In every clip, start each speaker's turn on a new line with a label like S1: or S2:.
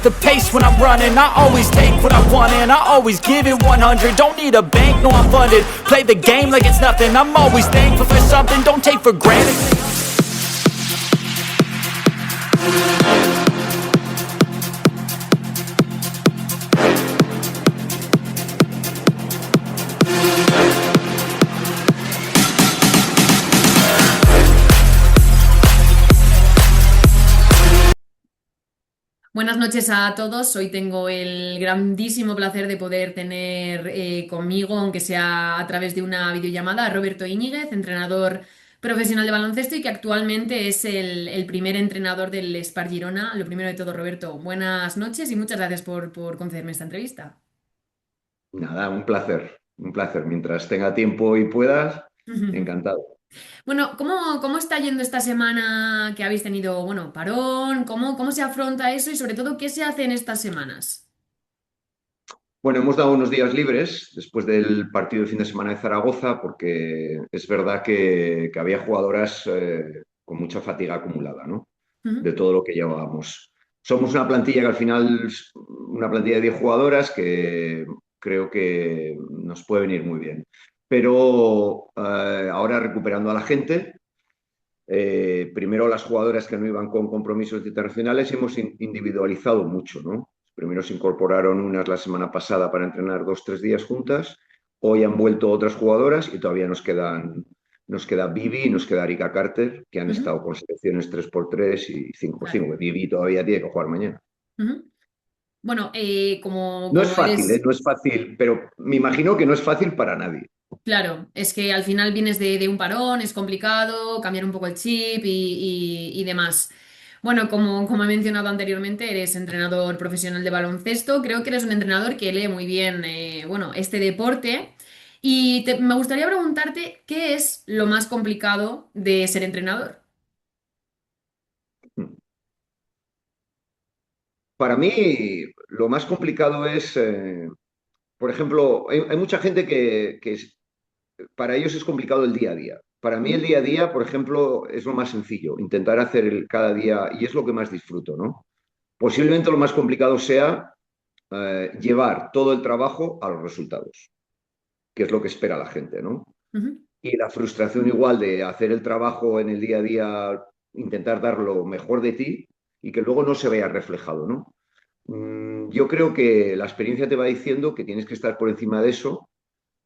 S1: up the pace when I'm running. I always take what I want and I always give it 100. Don't need a bank, no I'm funded. Play the game like it's nothing. I'm always thankful for something, don't take for granted.
S2: Buenas noches a todos. Hoy tengo el grandísimo placer de poder tener conmigo, aunque sea a través de una videollamada, a Roberto Íñiguez, entrenador profesional de baloncesto y que actualmente es el primer entrenador del Spar Girona. Lo primero de todo, Roberto, buenas noches y muchas gracias por concederme esta entrevista.
S3: Nada, un placer. Mientras tenga tiempo y puedas, encantado.
S2: Bueno, ¿cómo está yendo esta semana que habéis tenido, bueno, parón? ¿Cómo se afronta eso y sobre todo qué se hace en estas semanas?
S3: Bueno, hemos dado unos días libres después del partido de fin de semana de Zaragoza porque es verdad que había jugadoras con mucha fatiga acumulada, ¿no?
S2: Ujú.
S3: De todo lo que llevábamos. Somos una plantilla que al final, una plantilla de 10 jugadoras que creo que nos puede venir muy bien. Pero ahora recuperando a la gente. Primero las jugadoras que no iban con compromisos internacionales hemos individualizado mucho, ¿no? Primero se incorporaron unas la semana pasada para entrenar 2, 3 días juntas. Hoy han vuelto otras jugadoras y todavía nos queda Vivi y nos queda Erika Carter, que han
S2: Ujú.
S3: estado con selecciones 3x3 y 5x5.
S2: Claro.
S3: Vivi todavía tiene que jugar mañana.
S2: Ujú. Bueno, como,
S3: No es
S2: como
S3: fácil, ¿eh?
S2: eres,
S3: No es fácil, pero me imagino que no es fácil para nadie.
S2: claro, es que al final vienes de un parón, es complicado cambiar un poco el chip y demás. Bueno, como he mencionado anteriormente, eres entrenador profesional de baloncesto. Creo que eres un entrenador que lee muy bien, bueno, este deporte. Y me gustaría preguntarte, ¿qué es lo más complicado de ser entrenador?
S3: Para mí, lo más complicado es, por ejemplo, hay mucha gente para ellos es complicado el día a día. Para mí el
S2: Ujú.
S3: día a día, por ejemplo, es lo más sencillo, intentar hacer cada día, y es lo que más disfruto, ¿no? Posiblemente lo más complicado sea llevar todo el trabajo a los resultados, que es lo que espera la gente, ¿no?
S2: Ujú.
S3: Y la frustración igual de hacer el trabajo en el día a día, intentar dar lo mejor de ti y que luego no se vea reflejado, ¿no? Yo creo que la experiencia te va diciendo que tienes que estar por encima de eso,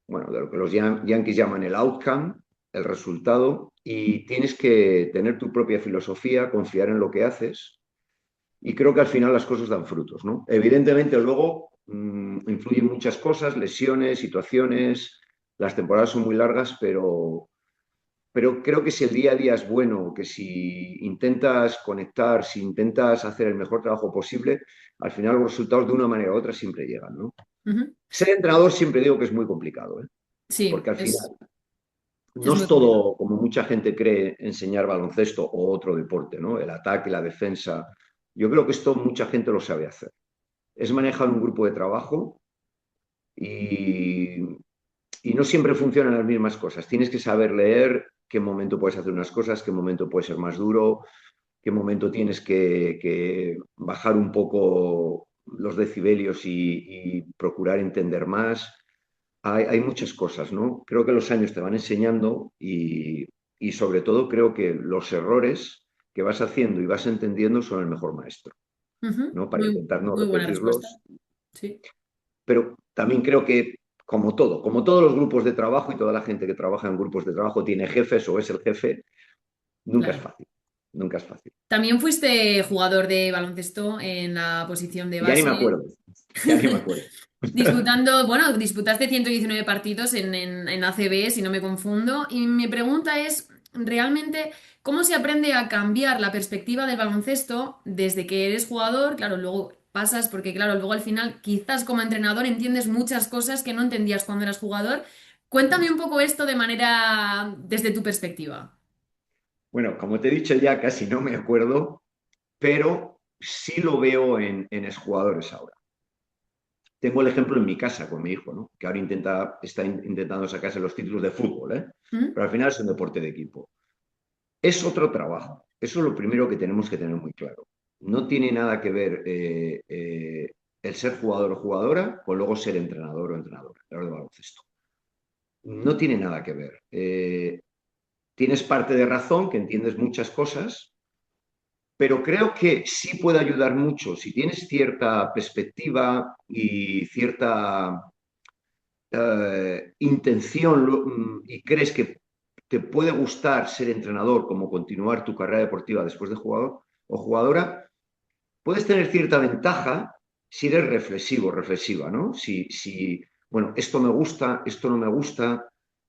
S3: bueno, de lo que los yankees llaman el outcome, el resultado, y tienes que tener tu propia filosofía, confiar en lo que haces, y creo que al final las cosas dan frutos, ¿no? Evidentemente luego influyen muchas cosas, lesiones, situaciones, las temporadas son muy largas, pero creo que si el día a día es bueno, que si intentas conectar, si intentas hacer el mejor trabajo posible, al final los resultados de una manera u otra siempre llegan, ¿no?
S2: Ujú.
S3: Ser entrenador siempre digo que es muy complicado, ¿eh?
S2: Sí,
S3: Porque al final
S2: es
S3: no
S2: muy
S3: es
S2: complicado.
S3: todo, como mucha gente cree, enseñar baloncesto o otro deporte, ¿no? El ataque, la defensa. Yo creo que esto mucha gente lo sabe hacer. Es manejar un grupo de trabajo y, y no siempre funcionan las mismas cosas. Tienes que saber leer qué momento puedes hacer unas cosas, qué momento puede ser más duro, qué momento tienes que bajar un poco los decibelios y procurar entender más. Hay muchas cosas, ¿no? Creo que los años te van enseñando y sobre todo creo que los errores que vas haciendo y vas entendiendo son el mejor maestro,
S2: Ujú.
S3: ¿no? Para
S2: Muy,
S3: intentar no
S2: muy buena respuesta.
S3: repetirlos.
S2: Sí.
S3: Pero también creo que, como todos los grupos de trabajo y toda la gente que trabaja en grupos de trabajo tiene jefes o es el jefe, nunca es
S2: Claro.
S3: fácil. Nunca es fácil.
S2: También fuiste jugador de baloncesto en la posición de
S3: Ya ni me
S2: base,
S3: acuerdo. Ya ni me acuerdo.
S2: disputando, bueno, disputaste 119 partidos en ACB, si no me confundo, y mi pregunta es, realmente, ¿cómo se aprende a cambiar la perspectiva del baloncesto desde que eres jugador? Claro, luego pasas, porque claro, luego al final, quizás como entrenador entiendes muchas cosas que no entendías cuando eras jugador. Cuéntame un poco esto de manera, desde tu perspectiva.
S3: Bueno, como te he dicho ya, casi no me acuerdo, pero sí lo veo en exjugadores ahora. Tengo el ejemplo en mi casa con mi hijo, ¿no? Que ahora está intentando sacarse los títulos de fútbol, ¿eh?
S2: ¿Mm?
S3: Pero al final es un deporte de equipo. Es otro trabajo. Eso es lo primero que tenemos que tener muy claro. no tiene nada que ver el ser jugador o jugadora con luego ser entrenador o entrenadora a la hora de baloncesto. No tiene nada que ver. Tienes parte de razón, que entiendes muchas cosas, pero creo que sí puede ayudar mucho si tienes cierta perspectiva y cierta intención y crees que te puede gustar ser entrenador como continuar tu carrera deportiva después de jugador o jugadora, puedes tener cierta ventaja si eres reflexivo, reflexiva, ¿no? Bueno, esto me gusta, esto no me gusta.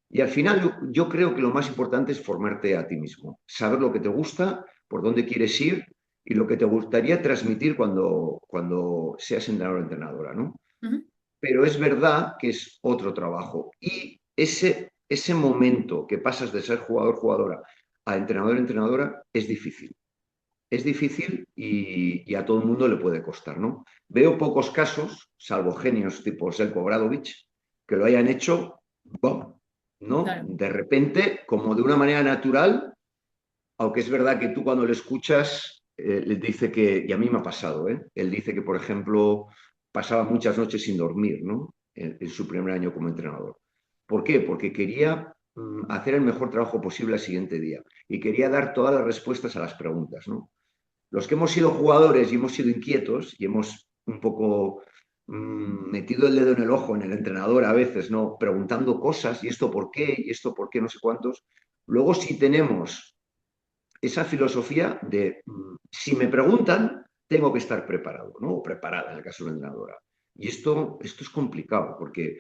S3: Y al final yo creo que lo más importante es formarte a ti mismo, saber lo que te gusta, por dónde quieres ir y lo que te gustaría transmitir cuando seas entrenador o entrenadora, ¿no?
S2: Ujú.
S3: Pero es verdad que es otro trabajo. Y ese momento que pasas de ser jugador, jugadora a entrenador, entrenadora, es difícil. Es difícil y a todo el mundo le puede costar, ¿no? Veo pocos casos, salvo genios tipo Željko Obradović, que lo hayan hecho, ¡bum!, ¿no?
S2: Claro.
S3: De repente, como de una manera natural, aunque es verdad que tú cuando le escuchas, le dice que, y a mí me ha pasado, ¿eh? Él dice que, por ejemplo, pasaba muchas noches sin dormir, ¿no? En su primer año como entrenador. ¿Por qué? Porque quería hacer el mejor trabajo posible al siguiente día y quería dar todas las respuestas a las preguntas, ¿no? Los que hemos sido jugadores y hemos sido inquietos y hemos un poco metido el dedo en el ojo en el entrenador a veces, ¿no? Preguntando cosas, ¿y esto por qué? ¿Y esto por qué? No sé cuántos. Luego sí tenemos esa filosofía de si me preguntan, tengo que estar preparado, ¿no? O preparada en el caso de la entrenadora. Y esto es complicado porque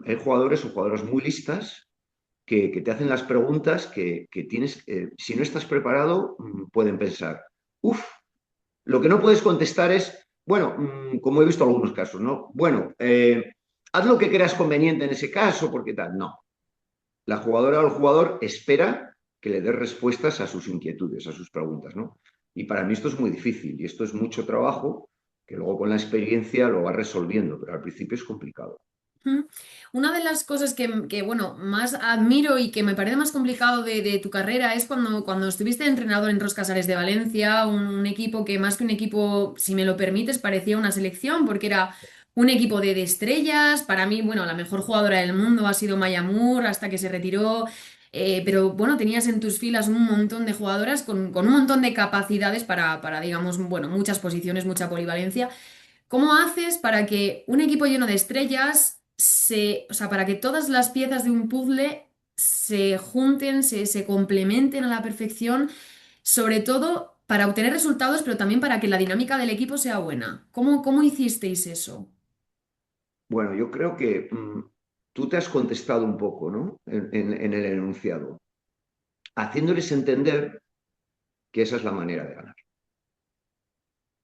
S3: hay jugadores o jugadoras muy listas que te hacen las preguntas que tienes, si no estás preparado, pueden pensar, uff, lo que no puedes contestar es, bueno, como he visto algunos casos, ¿no? Bueno, haz lo que creas conveniente en ese caso, porque tal, no. La jugadora o el jugador espera que le des respuestas a sus inquietudes, a sus preguntas, ¿no? Y para mí esto es muy difícil y esto es mucho trabajo que luego con la experiencia lo vas resolviendo, pero al principio es complicado.
S2: Ujú. Una de las cosas bueno, más admiro y que me parece más complicado de tu carrera es cuando estuviste entrenador en Roscasares de Valencia, un equipo que más que un equipo, si me lo permites, parecía una selección, porque era un equipo de estrellas. Para mí, bueno, la mejor jugadora del mundo ha sido Maya Moore hasta que se retiró. Pero bueno, tenías en tus filas un montón de jugadoras con un montón de capacidades para, digamos, bueno, muchas posiciones, mucha polivalencia. ¿Cómo haces para que un equipo lleno de estrellas o sea, para que todas las piezas de un puzzle se junten, se complementen a la perfección, sobre todo para obtener resultados, pero también para que la dinámica del equipo sea buena? ¿Cómo hicisteis eso?
S3: Bueno, yo creo que tú te has contestado un poco, ¿no? En el enunciado, haciéndoles entender que esa es la manera de ganar.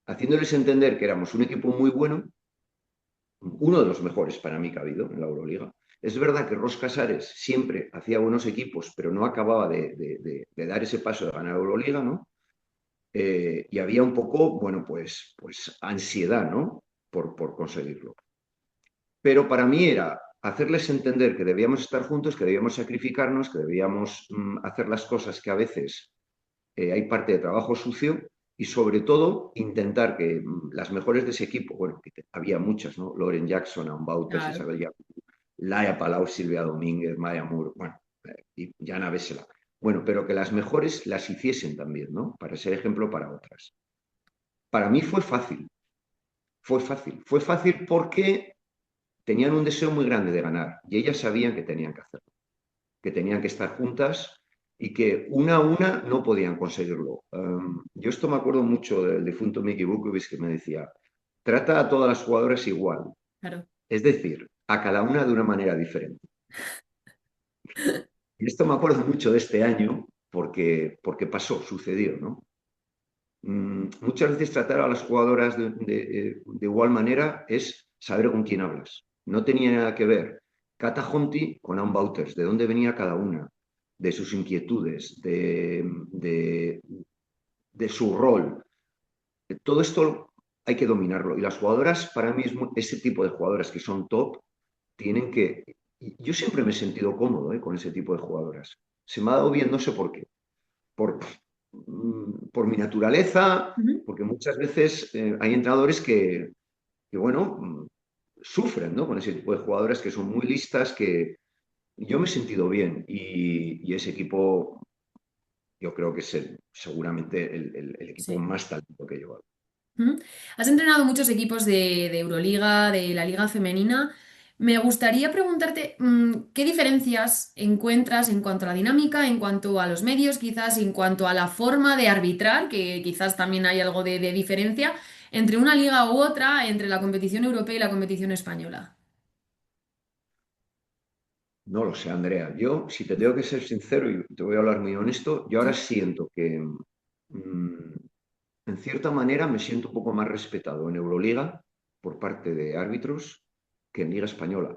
S3: Haciéndoles entender que éramos un equipo muy bueno, uno de los mejores para mí que ha habido en la Euroliga. Es verdad que Ros Casares siempre hacía buenos equipos, pero no acababa de dar ese paso de ganar Euroliga, ¿no? Y había un poco, bueno, pues ansiedad, ¿no? Por conseguirlo. Pero para mí era hacerles entender que debíamos estar juntos, que debíamos sacrificarnos, que debíamos hacer las cosas que a veces hay parte de trabajo sucio y sobre todo intentar que las mejores de ese equipo, bueno, que había muchas, ¿no? Lauren Jackson, Ann Wouters,
S2: Claro.
S3: Isabel Jacob, Laia Palau, Silvia Domínguez, Maya Moore, bueno, y Jana Vesela. Bueno, pero que las mejores las hiciesen también, ¿no? Para ser ejemplo para otras. Para mí fue fácil porque tenían un deseo muy grande de ganar y ellas sabían que tenían que hacerlo, que tenían que estar juntas y que una a una no podían conseguirlo. Yo esto me acuerdo mucho del difunto Mickey Bukovic que me decía, trata a todas las jugadoras igual,
S2: Claro.
S3: es decir, a cada una de una manera diferente. Y esto me acuerdo mucho de este año porque pasó, sucedió, ¿no? Muchas veces tratar a las jugadoras de igual manera es saber con quién hablas. No tenía nada que ver Cata Honti con Ann Wouters, de dónde venía cada una, de sus inquietudes, de su rol. Todo esto hay que dominarlo. Y las jugadoras, para mí, ese tipo de jugadoras que son top, tienen que... Yo siempre me he sentido cómodo con ese tipo de jugadoras. Se me ha dado bien, no sé por qué. Por, por mi naturaleza,
S2: Ujú.
S3: porque muchas veces hay entrenadores que, bueno, sufren, ¿no? Con ese tipo de jugadoras que son muy listas, que yo me he sentido bien y ese equipo yo creo que es seguramente el equipo con
S2: Sí.
S3: más talento que he llevado.
S2: Ujú. Has entrenado muchos equipos de Euroliga, de la Liga Femenina. Me gustaría preguntarte, ¿qué diferencias encuentras en cuanto a la dinámica, en cuanto a los medios, quizás en cuanto a la forma de arbitrar, que quizás también hay algo de diferencia entre una liga u otra, entre la competición europea y la competición española?
S3: No lo sé, Andrea. Yo, si te tengo que ser sincero y te voy a hablar muy honesto, yo ahora
S2: Sí.
S3: siento que, en cierta manera, me siento un poco más respetado en Euroliga por parte de árbitros que en Liga Española.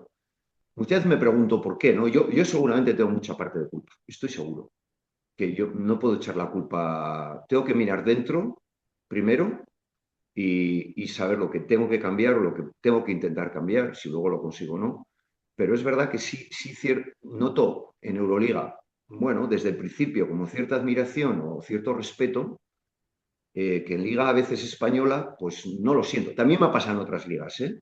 S3: Muchas veces me pregunto por qué, ¿no? Yo seguramente tengo mucha parte de culpa, estoy seguro, que yo no puedo echar la culpa, tengo que mirar dentro primero y saber lo que tengo que cambiar o lo que tengo que intentar cambiar, si luego lo consigo o no. Pero es verdad que sí, sí noto en Euroliga, bueno, desde el principio como cierta admiración o cierto respeto, que en Liga a veces española, pues no lo siento. También me ha pasado en otras ligas, ¿eh?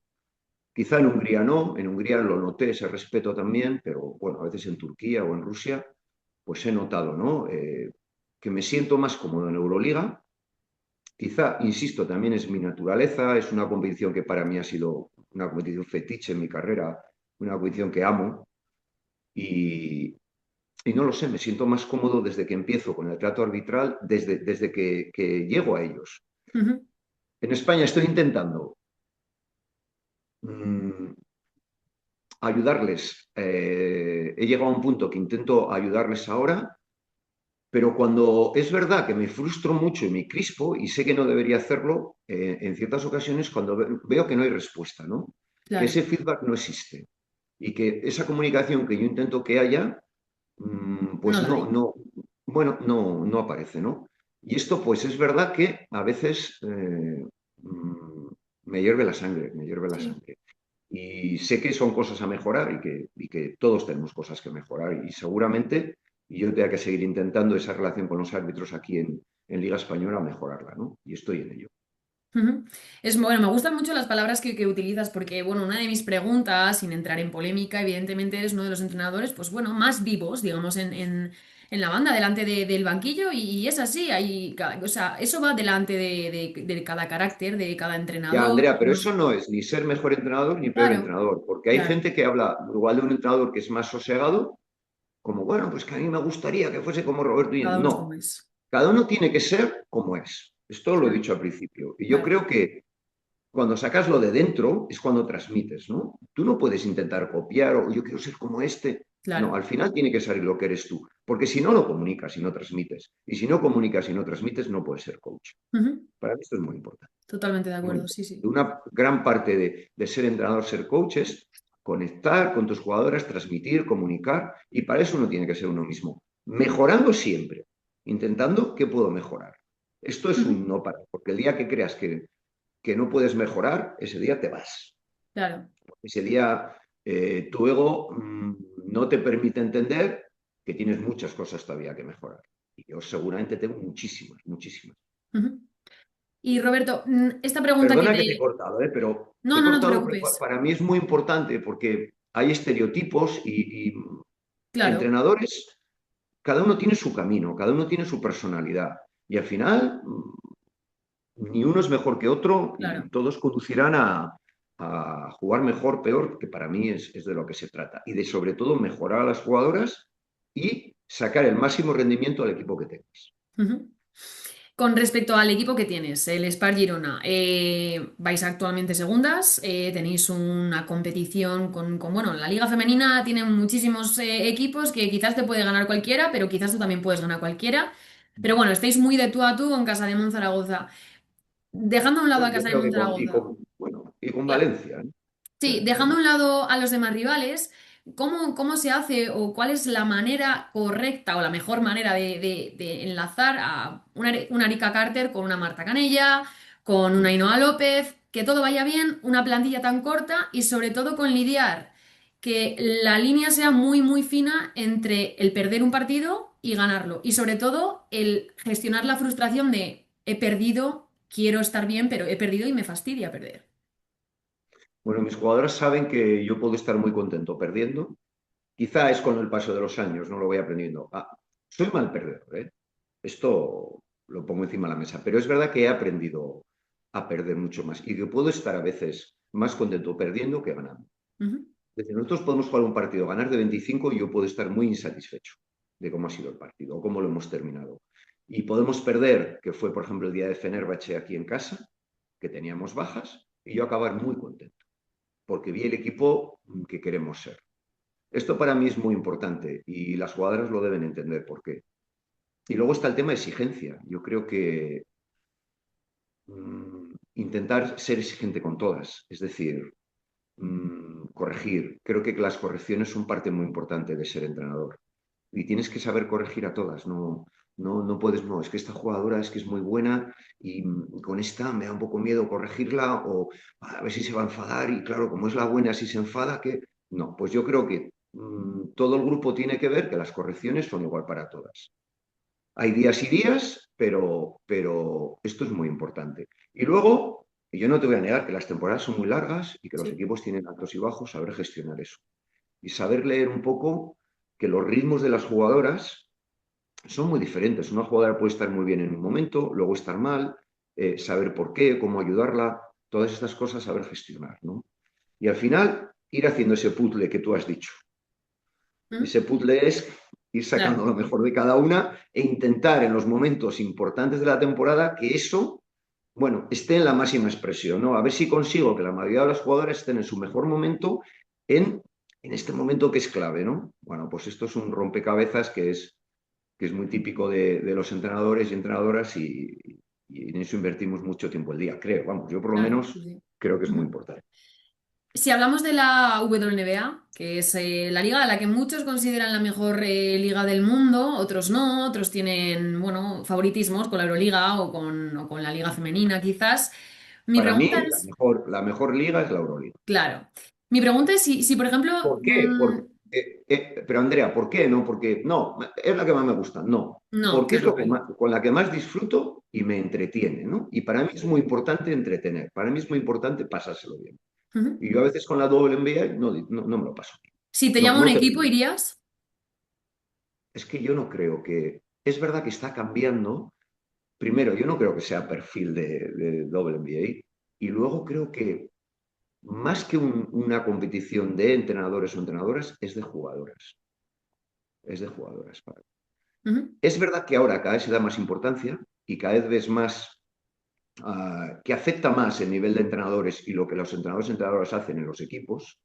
S3: Quizá en Hungría no, en Hungría lo noté ese respeto también, pero bueno, a veces en Turquía o en Rusia, pues he notado, ¿no? Que me siento más cómodo en Euroliga. Quizá, insisto, también es mi naturaleza, es una competición que para mí ha sido una competición fetiche en mi carrera, una competición que amo y, y no lo sé, me siento más cómodo desde que empiezo con el trato arbitral, desde que llego a ellos.
S2: Ujú.
S3: En España estoy intentando mm, ayudarles. He llegado a un punto que intento ayudarles ahora, pero cuando es verdad que me frustro mucho y me crispo y sé que no debería hacerlo, en ciertas ocasiones cuando veo que no hay respuesta, ¿no? Que
S2: Claro,
S3: ese feedback no existe y que esa comunicación que yo intento que haya,
S2: no
S3: pues
S2: la hay.
S3: bueno, no aparece, ¿no? Y esto pues es verdad que a veces mm, me hierve la sangre, me hierve la
S2: Sí.
S3: sangre. Y sé que son cosas a mejorar y que todos tenemos cosas que mejorar. Y seguramente yo tenga que seguir intentando esa relación con los árbitros aquí en Liga Española mejorarla, ¿no? Y estoy en ello.
S2: Ujú. Es bueno, me gustan mucho las palabras que utilizas porque, bueno, una de mis preguntas, sin entrar en polémica, evidentemente eres uno de los entrenadores, pues bueno, más vivos, digamos, en la banda, delante del banquillo y es así, o sea, eso va delante de cada carácter, de cada
S3: Ya,
S2: entrenador.
S3: Andrea, pero
S2: Bueno,
S3: eso no es ni ser mejor entrenador ni peor
S2: claro,
S3: entrenador, porque hay
S2: claro,
S3: gente que habla igual de un entrenador que es más sosegado, como, bueno, pues que a mí me gustaría que fuese como Roberto.
S2: cada uno es como
S3: No,
S2: es.
S3: cada uno tiene que ser como es. Esto lo he
S2: Claro,
S3: dicho al principio. Y yo
S2: claro,
S3: creo que cuando sacas lo de dentro es cuando transmites, ¿no? Tú no puedes intentar copiar o yo quiero ser como este. No,
S2: claro.
S3: al final tiene que salir lo que eres tú, porque si no lo comunicas y no transmites, y si no comunicas y no transmites, no puedes ser coach.
S2: Ujú.
S3: Para mí esto es muy importante.
S2: Totalmente de
S3: Muy
S2: acuerdo, sí,
S3: importante.
S2: sí.
S3: Una gran parte de ser entrenador, ser coach es conectar con tus jugadoras, transmitir, comunicar, y para eso uno tiene que ser uno mismo, mejorando siempre, intentando qué puedo mejorar. Esto es
S2: Ujú.
S3: un no parar, porque el día que creas que no puedes mejorar, ese día te vas.
S2: Claro.
S3: Ese día tu ego no te permite entender que tienes muchas cosas todavía que mejorar. Y yo seguramente tengo muchísimas, muchísimas.
S2: Ujú. Y Roberto, esta pregunta que
S3: Perdona que te he
S2: te...
S3: cortado, pero te
S2: No,
S3: he
S2: no, no te
S3: cortado, pero
S2: preocupes.
S3: para mí es muy importante porque hay estereotipos y
S2: Claro,
S3: entrenadores, cada uno tiene su camino, cada uno tiene su personalidad. Y al final, ni uno es mejor que otro y
S2: claro.
S3: todos conducirán a jugar mejor, peor, que para mí es de lo que se trata. Y de sobre todo mejorar a las jugadoras y sacar el máximo rendimiento al equipo que tengas.
S2: Ujú. Con respecto al equipo que tienes, el Spar Girona, vais actualmente segundas, tenéis una competición bueno, la Liga Femenina tiene muchísimos equipos que quizás te puede ganar cualquiera, pero quizás tú también puedes ganar cualquiera. Pero bueno, estáis muy de tú a tú con Casa de Monzaragoza. Dejando a un lado a
S3: Bueno, yo
S2: Casa de
S3: creo que
S2: Monzaragoza.
S3: bueno, y con
S2: Claro.
S3: Valencia, ¿eh? O
S2: Sí,
S3: sea,
S2: dejando a un lado a los demás rivales, ¿cómo se hace o cuál es la manera correcta o la mejor manera de enlazar a una Erika Carter con una Marta Canella, con una Ainhoa López, que todo vaya bien, una plantilla tan corta y sobre todo con lidiar? que la línea sea muy, muy fina entre el perder un partido y ganarlo. Y sobre todo el gestionar la frustración de he perdido, quiero estar bien, pero he perdido y me fastidia perder.
S3: Bueno, mis jugadoras saben que yo puedo estar muy contento perdiendo. Quizá es con el paso de los años, no lo voy aprendiendo. Soy mal perdedor, ¿eh? Esto lo pongo encima de la mesa, pero es verdad que he aprendido a perder mucho más y que puedo estar a veces más contento perdiendo que ganando.
S2: Ujú.
S3: Es decir, nosotros podemos jugar un partido, ganar de 25 y yo puedo estar muy insatisfecho de cómo ha sido el partido o cómo lo hemos terminado. Y podemos perder, que fue por ejemplo el día de Fenerbahce aquí en casa, que teníamos bajas, y yo acabar muy contento, porque vi el equipo que queremos ser. Esto para mí es muy importante y las jugadoras lo deben entender por qué. Y luego está el tema de exigencia. Yo creo que intentar ser exigente con todas, es decir, corregir. Creo que las correcciones son parte muy importante de ser entrenador. Y tienes que saber corregir a todas. No, no, no puedes, no, es que esta jugadora es que es muy buena y con esta me da un poco miedo corregirla o a ver si se va a enfadar y claro, como es la buena, si se enfada, que... No, pues yo creo que todo el grupo tiene que ver que las correcciones son igual para todas. Hay días y días, pero esto es muy importante. Y luego, y yo no te voy a negar que las temporadas son muy largas y que los
S2: Sí.
S3: equipos tienen altos y bajos, saber gestionar eso. Y saber leer un poco que los ritmos de las jugadoras son muy diferentes. Una jugadora puede estar muy bien en un momento, luego estar mal, saber por qué, cómo ayudarla, todas estas cosas saber gestionar, ¿no? Y al final, ir haciendo ese puzzle que tú has dicho.
S2: ¿Mm?
S3: Ese puzzle es ir sacando
S2: Claro.
S3: lo mejor de cada una e intentar en los momentos importantes de la temporada que eso, bueno, esté en la máxima expresión, ¿no? A ver si consigo que la mayoría de las jugadoras estén en su mejor momento en, en este momento que es clave, ¿no? Bueno, pues esto es un rompecabezas que es muy típico de los entrenadores y entrenadoras y en eso invertimos mucho tiempo el día, creo. Vamos, yo por lo
S2: Claro, sí,
S3: menos
S2: sí.
S3: creo que es muy
S2: Ujú.
S3: importante.
S2: Si hablamos de la WNBA, que es la liga a la que muchos consideran la mejor liga del mundo, otros no, otros tienen, bueno, favoritismos con la Euroliga o con la liga femenina quizás. Mi
S3: Para
S2: pregunta
S3: mí,
S2: es,
S3: la mejor liga es la Euroliga.
S2: claro, mi pregunta es si por ejemplo,
S3: ¿Por qué? Pero Andrea, ¿por qué? No, porque no, es la que más me gusta, no,
S2: no, ¿qué
S3: porque
S2: es
S3: es
S2: lo
S3: lo
S2: que
S3: que
S2: hay?
S3: más, con la que más disfruto y me entretiene, ¿no? Y para mí es muy importante entretener, para mí es muy importante pasárselo bien.
S2: Ujú.
S3: Y yo a veces con la WNBA no me lo paso bien.
S2: Si te
S3: No,
S2: llama un
S3: no te lo
S2: equipo,
S3: digo.
S2: ¿irías?
S3: Es que yo no creo que, es verdad que está cambiando. Primero, yo no creo que sea perfil de WNBA y luego creo que más que una competición de entrenadores o entrenadoras, es de jugadoras. Es de jugadoras.
S2: Ujú.
S3: Es verdad que ahora cada vez se da más importancia y cada vez ves más que afecta más el nivel de entrenadores y lo que los entrenadores y entrenadoras hacen en los equipos,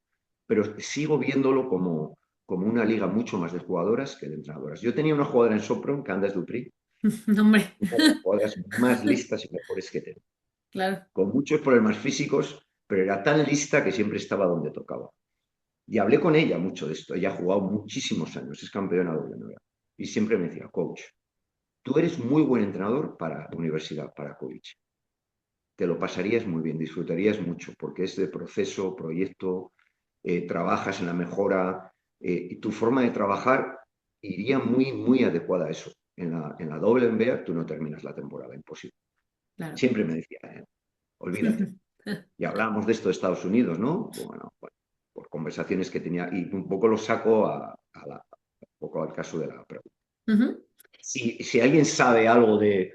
S3: pero sigo viéndolo como una liga mucho más de jugadoras que de entrenadoras. Yo tenía una jugadora en Sopron, Candace Dupri,
S2: No, hombre,
S3: una de las jugadoras más listas y mejores que tengo,
S2: claro.
S3: con muchos problemas físicos, pero era tan lista que siempre estaba donde tocaba. Y hablé con ella mucho de esto. Ella ha jugado muchísimos años, es campeona de WNBA. Y siempre me decía, coach, tú eres muy buen entrenador para universidad, para college. Te lo pasarías muy bien, disfrutarías mucho, porque es de proceso, proyecto, trabajas en la mejora, y tu forma de trabajar iría muy, muy adecuada a eso. En la WNBA tú no terminas la temporada, imposible.
S2: Claro.
S3: Siempre me decía, olvídate. Y hablábamos de esto de Estados Unidos, ¿no? Bueno, por conversaciones que tenía, y un poco lo saco un poco al caso de la pregunta.
S2: Ujú.
S3: Si alguien sabe algo de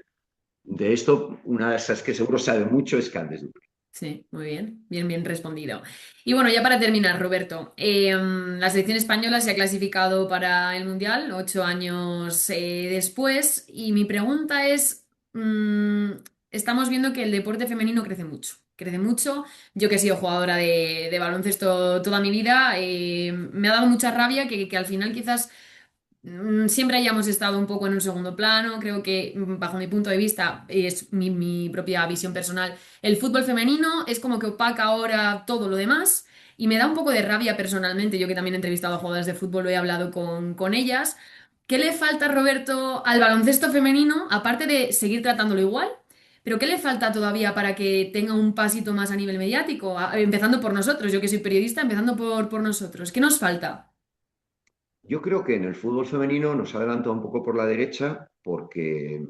S3: esto, una de esas que seguro sabe mucho es Candes Duque.
S2: Sí, muy bien, bien, bien respondido. Y bueno, ya para terminar, Roberto, la selección española se ha clasificado para el Mundial 8 años después y mi pregunta es, estamos viendo que el deporte femenino crece mucho, crece mucho. Yo que he sido jugadora de baloncesto toda mi vida, me ha dado mucha rabia que al final quizás siempre hayamos estado un poco en un segundo plano. Creo que, bajo mi punto de vista, es mi propia visión personal, el fútbol femenino es como que opaca ahora todo lo demás y me da un poco de rabia personalmente. Yo que también he entrevistado a jugadoras de fútbol, lo he hablado con ellas. ¿Qué le falta, Roberto, al baloncesto femenino, aparte de seguir tratándolo igual? Pero ¿qué le falta todavía para que tenga un pasito más a nivel mediático? Empezando por nosotros, yo que soy periodista, empezando por nosotros. ¿Qué nos falta?
S3: Yo creo que en el fútbol femenino nos ha adelantado un poco por la derecha porque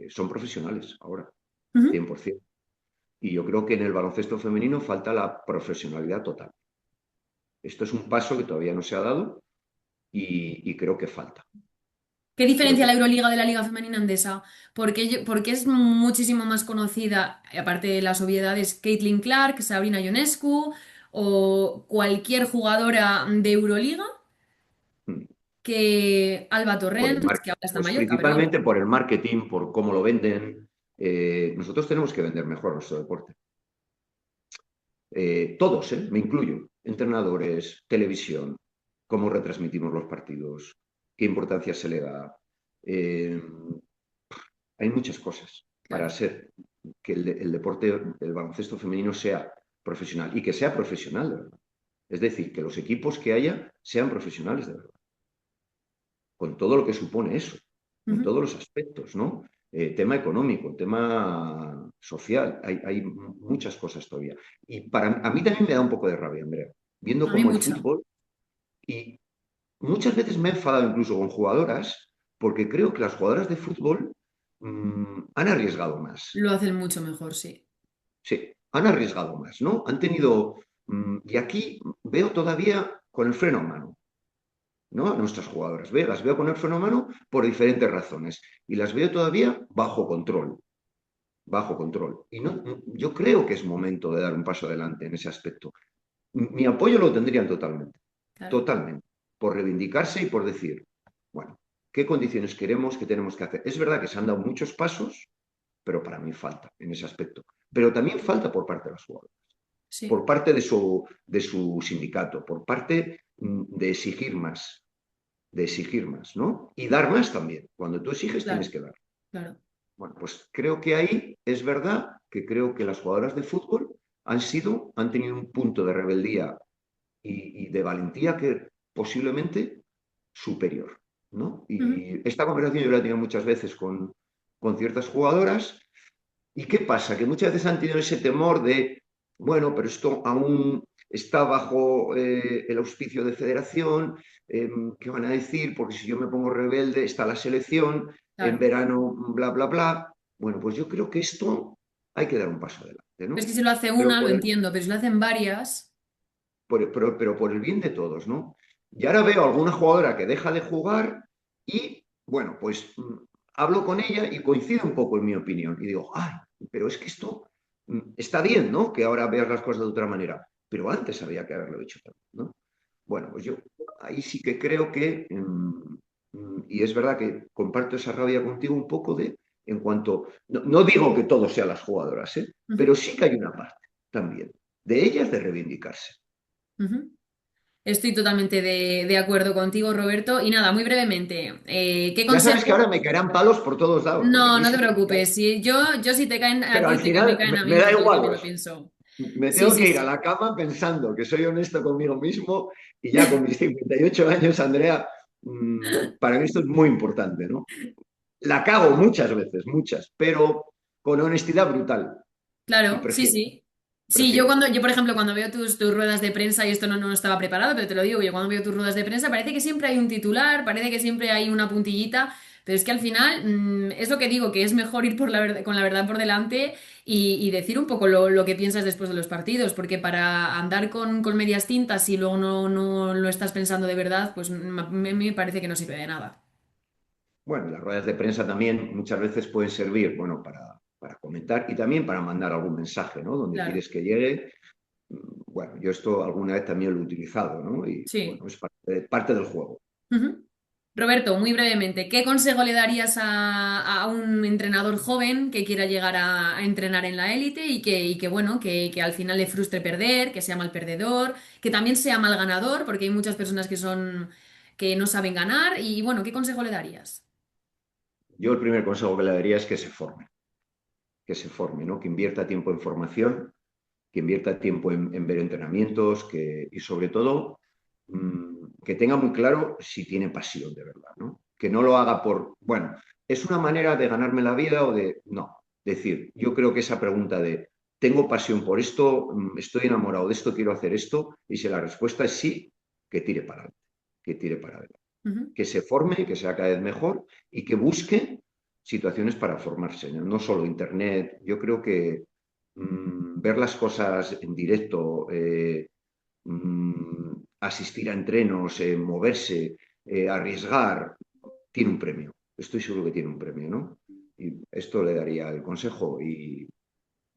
S3: son profesionales ahora,
S2: Ujú.
S3: 100%. Y yo creo que en el baloncesto femenino falta la profesionalidad total. Esto es un paso que todavía no se ha dado y creo que falta.
S2: ¿Qué
S3: Creo
S2: diferencia
S3: que
S2: la Euroliga de la Liga Femenina Endesa? Porque es muchísimo más conocida, aparte de las obviedades, Caitlin Clark, Sabrina Ionescu o cualquier jugadora de Euroliga
S3: mm,
S2: que Alba
S3: por el
S2: Torrents, que ahora está en
S3: pues
S2: Mallorca, pero vamos.
S3: principalmente por el marketing, por cómo lo venden. Nosotros tenemos que vender mejor nuestro deporte. Todos, me incluyo, entrenadores, televisión, cómo retransmitimos los partidos, qué importancia se le da. Eh, Hay muchas cosas para
S2: Claro.
S3: ser que el deporte, el baloncesto femenino sea profesional y que sea profesional de verdad. Es decir, que los equipos que haya sean profesionales de verdad, con todo lo que supone eso, en
S2: Ujú.
S3: todos los aspectos, ¿no? Tema económico, tema social, hay muchas cosas todavía. Y a mí también me da un poco de rabia, Andrea, viendo
S2: A mí
S3: cómo el
S2: mucho.
S3: fútbol, y muchas veces me he enfadado incluso con jugadoras, porque creo que las jugadoras de fútbol han arriesgado más.
S2: Lo hacen mucho mejor, sí.
S3: Sí, han arriesgado más, ¿no? Han tenido, y aquí veo todavía con el freno a mano, ¿no? A nuestras jugadoras. Las veo con el freno a mano por diferentes razones y las veo todavía bajo control, bajo control. Y no, yo creo que es momento de dar un paso adelante en ese aspecto. Mi apoyo lo tendrían totalmente,
S2: Claro.
S3: totalmente, por reivindicarse y por decir, bueno, ¿qué condiciones queremos, qué tenemos que hacer? Es verdad que se han dado muchos pasos, pero para mí falta en ese aspecto. Pero también falta por parte de las jugadoras,
S2: Sí,
S3: por parte de su sindicato, por parte de exigir más, ¿no? Y dar más también. Cuando tú exiges, tienes
S2: claro,
S3: que dar.
S2: claro.
S3: Bueno, pues creo que ahí es verdad que creo que las jugadoras de fútbol han tenido un punto de rebeldía y de valentía que posiblemente superior, ¿no?
S2: Ujú.
S3: Y esta conversación yo la he tenido muchas veces con ciertas jugadoras. ¿Y qué pasa? Que muchas veces han tenido ese temor de, bueno, pero esto aún está bajo el auspicio de federación, ¿qué van a decir? Porque si yo me pongo rebelde, está la selección, en
S2: Claro.
S3: verano, bla, bla, bla. Bueno, pues yo creo que esto hay que dar un paso adelante,
S2: Pero es
S3: ¿no?
S2: que si lo hace
S3: Pero
S2: una, lo entiendo, pero si lo hacen varias,
S3: pero por el bien de todos, ¿no? Y ahora veo alguna jugadora que deja de jugar y, bueno, pues hablo con ella y coincide un poco en mi opinión. Y digo, ay, pero es que esto está bien, ¿no? Que ahora veas las cosas de otra manera, pero antes había que haberlo hecho también, ¿no? Bueno, pues yo ahí sí que creo que, y es verdad que comparto esa rabia contigo un poco en cuanto, no digo que todo sea las jugadoras, ¿eh?
S2: ujú,
S3: Pero sí que hay una parte también de ellas de reivindicarse.
S2: ujú. Estoy totalmente de acuerdo contigo, Roberto. Y nada, muy brevemente, ¿qué
S3: Ya sabes que
S2: consejo?
S3: ahora me caerán palos por todos lados, porque a
S2: No,
S3: mí
S2: no te
S3: sí que me caen.
S2: preocupes. Yo si te caen a
S3: Pero al
S2: ti, me
S3: final
S2: caen a
S3: me
S2: mí,
S3: da
S2: que es lo que
S3: igual,
S2: también lo
S3: pues
S2: pienso.
S3: me
S2: Sí,
S3: tengo
S2: sí,
S3: que ir a
S2: sí.
S3: la cama pensando que soy honesto conmigo mismo y ya con mis 58 años, Andrea, para mí esto es muy importante, ¿no? La cago muchas veces, muchas, pero con honestidad brutal y
S2: Claro, sí,
S3: prefiero,
S2: sí. Sí,
S3: prefiero.
S2: yo por ejemplo, cuando veo tus ruedas de prensa, y esto no estaba preparado, pero te lo digo, yo cuando veo tus ruedas de prensa parece que siempre hay un titular, parece que siempre hay una puntillita, pero es que al final es lo que digo, que es mejor ir por la verdad, con la verdad por delante y decir un poco lo que piensas después de los partidos, porque para andar con medias tintas y luego no lo estás pensando de verdad, pues me parece que no sirve de nada.
S3: Bueno, las ruedas de prensa también muchas veces pueden servir, bueno, para comentar y también para mandar algún mensaje, ¿no? Donde
S2: Claro,
S3: quieres que llegue. Bueno, yo esto alguna vez también lo he utilizado, ¿no? Y
S2: sí.
S3: bueno, es parte del juego.
S2: Ujú. Roberto, muy brevemente, ¿qué consejo le darías a un entrenador joven que quiera llegar a entrenar en la élite y que, bueno, que al final le frustre perder, que sea mal perdedor, que también sea mal ganador, porque hay muchas personas que no saben ganar y bueno, ¿qué consejo le darías?
S3: Yo el primer consejo que le daría es que se forme, ¿no? Que invierta tiempo en formación, que invierta tiempo en ver entrenamientos, y sobre todo que tenga muy claro si tiene pasión de verdad, ¿no? Que no lo haga bueno, ¿es una manera de ganarme la vida o de...? No. Decir, yo creo que esa pregunta de ¿tengo pasión por esto? ¿Estoy enamorado de esto? ¿Quiero hacer esto? Y si la respuesta es sí, que tire para adelante, que tire para adelante.
S2: Ujú.
S3: Que se forme, que sea cada vez mejor y que busque situaciones para formarse, no solo Internet. Yo creo que ver las cosas en directo, asistir a entrenos, moverse, arriesgar, tiene un premio. Estoy seguro que tiene un premio, ¿no? Y esto le daría el consejo. Y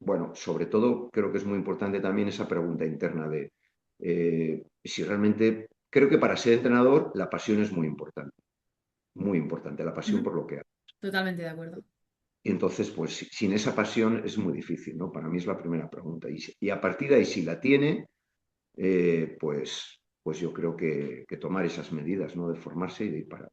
S3: bueno, sobre todo creo que es muy importante también esa pregunta interna de si realmente, creo que para ser entrenador la pasión es muy importante, la pasión
S2: Ujú.
S3: por lo que hace.
S2: Totalmente de acuerdo.
S3: Y entonces, pues sin esa pasión es muy difícil, ¿no? Para mí es la primera pregunta. Y a partir de ahí, si la tiene, pues yo creo que tomar esas medidas, ¿no? De formarse y de ir para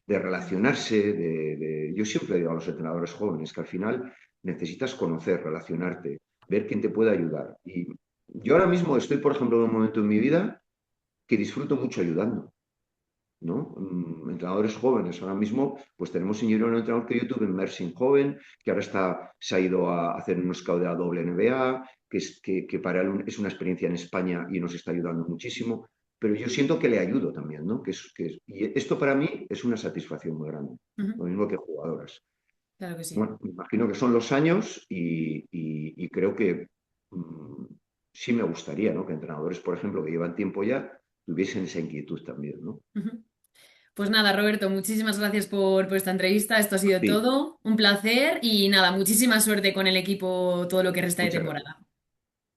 S3: de relacionarse, yo siempre digo a los entrenadores jóvenes que al final necesitas conocer, relacionarte, ver quién te puede ayudar. Y yo ahora mismo estoy, por ejemplo, en un momento en mi vida que disfruto mucho ayudando, ¿no? Entrenadores jóvenes. Ahora mismo, pues tenemos un entrenador que yo tuve en Mersing joven, que ahora se ha ido a hacer un scout de la WNBA, que para él es una experiencia en España y nos está ayudando muchísimo. Pero yo siento que le ayudo también, ¿no? Y esto para mí es una satisfacción muy grande,
S2: Ujú.
S3: lo mismo que jugadoras.
S2: Claro que sí.
S3: Bueno, me imagino que son los años y creo que sí me gustaría, ¿no? Que entrenadores, por ejemplo, que llevan tiempo ya, tuviesen esa inquietud también, ¿no?
S2: Ujú. Pues nada, Roberto, muchísimas gracias por esta entrevista. Esto ha sido
S3: Sí,
S2: todo. Un placer y nada, muchísima suerte con el equipo todo lo que resta de
S3: muchas gracias.
S2: temporada.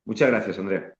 S3: Muchas gracias, Andrea.